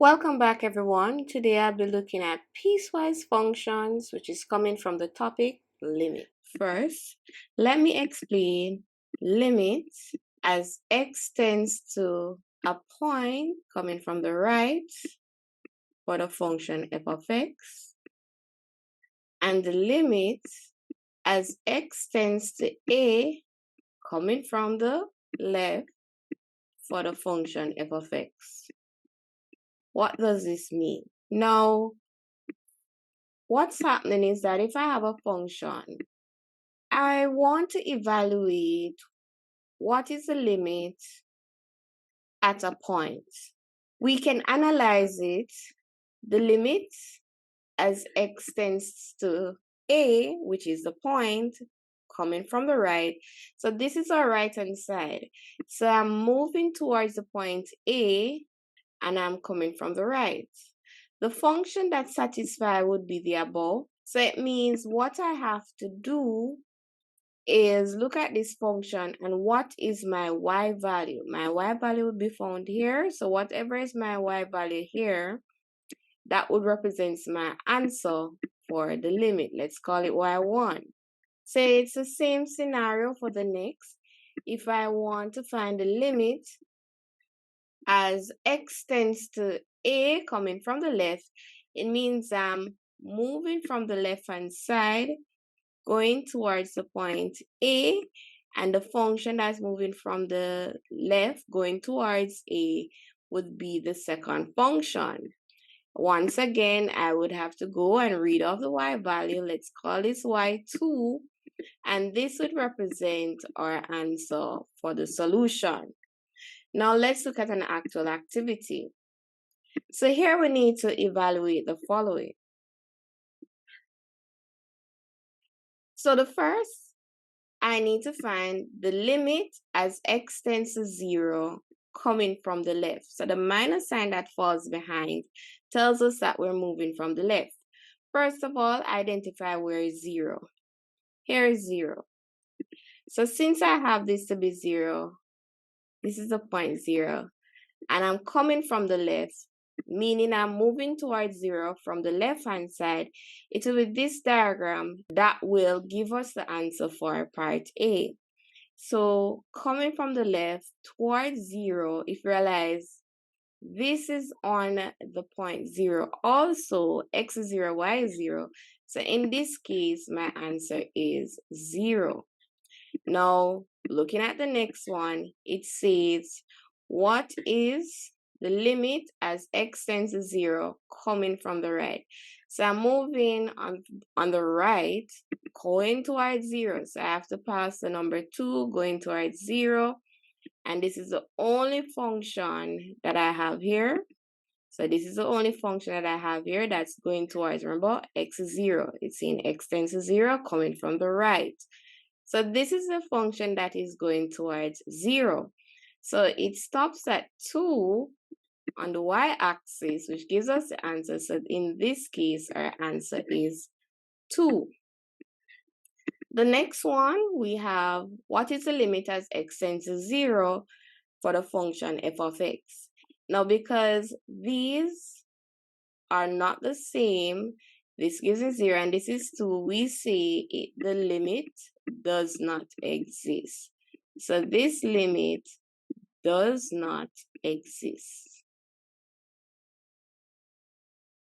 Welcome back, everyone. Today I'll be looking at piecewise functions, which is coming from the topic limit. First, let me explain limit as x tends to a point coming from the right for the function f of x, and the limit as x tends to a coming from the left for the function f of x. What does this mean? Now, what's happening is that if I have a function, I want to evaluate what is the limit at a point. We can analyze it, the limit as x tends to a, which is the point coming from the right. So this is our right hand side. So I'm moving towards the point A and I'm coming from the right. The function that satisfies would be the above. So it means what I have to do is look at this function and what is my y value. My y value would be found here. So whatever is my y value here, that would represent my answer for the limit. Let's call it y1. So it's the same scenario for the next. If I want to find the limit as x tends to a coming from the left, it means I'm moving from the left hand side going towards the point A, and the function that's moving from the left going towards A would be the second function. Once again, I would have to go and read off the y value. Let's call this y2, and this would represent our answer for the solution. Now let's look at an actual activity. So here we need to evaluate the following. So the first, I need to find the limit as x tends to 0 coming from the left. So the minus sign that falls behind tells us that we're moving from the left. First of all, identify where is 0. Here is 0. So since I have this to be 0, this is the point 0, and I'm coming from the left, meaning I'm moving towards 0 from the left hand side, it will be this diagram that will give us the answer for part A. So coming from the left towards 0, if you realize this is on the point 0, also x is 0, y is 0. So in this case, my answer is 0. Now, looking at the next one, it says, what is the limit as x tends to 0 coming from the right? So I'm moving on the right, going towards 0. So I have to pass the number 2, going towards 0. And this is the only function that I have here. So this is the only function that I have here that's going towards, remember, x is 0. It's in x tends to 0 coming from the right. So this is the function that is going towards 0. So it stops at 2 on the y-axis, which gives us the answer. So in this case, our answer is 2. The next one, we have what is the limit as x tends to 0 for the function f of x. Now, because these are not the same, this gives us 0 and this is 2, we say the limit does not exist. So this limit does not exist.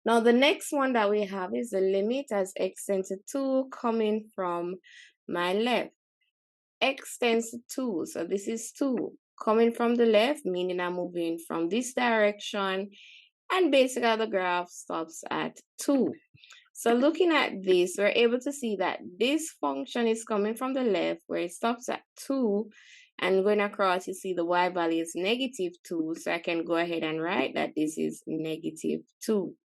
Now the next one that we have is the limit as x tends to 2 coming from my left. X tends to 2, so this is 2 coming from the left, meaning I'm moving from this direction, and basically the graph stops at 2. So looking at this, we're able to see that this function is coming from the left where it stops at 2, and going across you see the y value is -2, so I can go ahead and write that this is -2.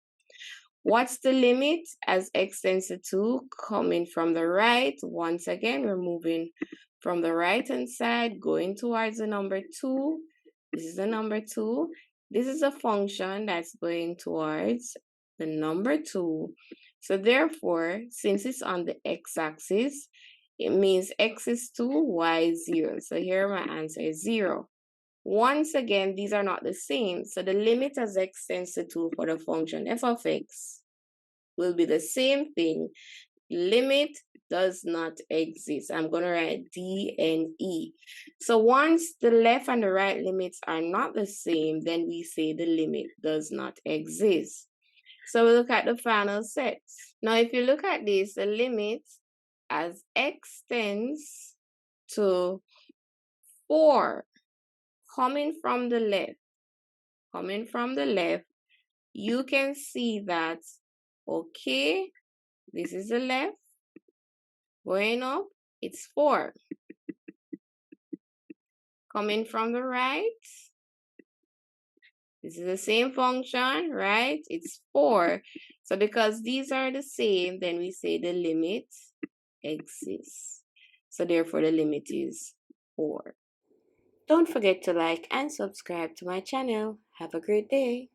What's the limit as x tends to 2 coming from the right? Once again, we're moving from the right hand side going towards the number 2. This is the number 2. This is a function that's going towards the number 2. So therefore, since it's on the x-axis, it means x is 2, y is 0. So here my answer is 0. Once again, these are not the same. So the limit as x tends to 2 for the function f of x will be the same thing. Limit does not exist. I'm going to write D and E. So once the left and the right limits are not the same, then we say the limit does not exist. So we look at the final set. Now, if you look at this, the limit as x tends to 4 coming from the left, you can see that, okay, this is the left, going up, it's 4. Coming from the right, this is the same function, right? It's 4. So because these are the same, then we say the limit exists. So therefore the limit is 4. Don't forget to like and subscribe to my channel. Have a great day.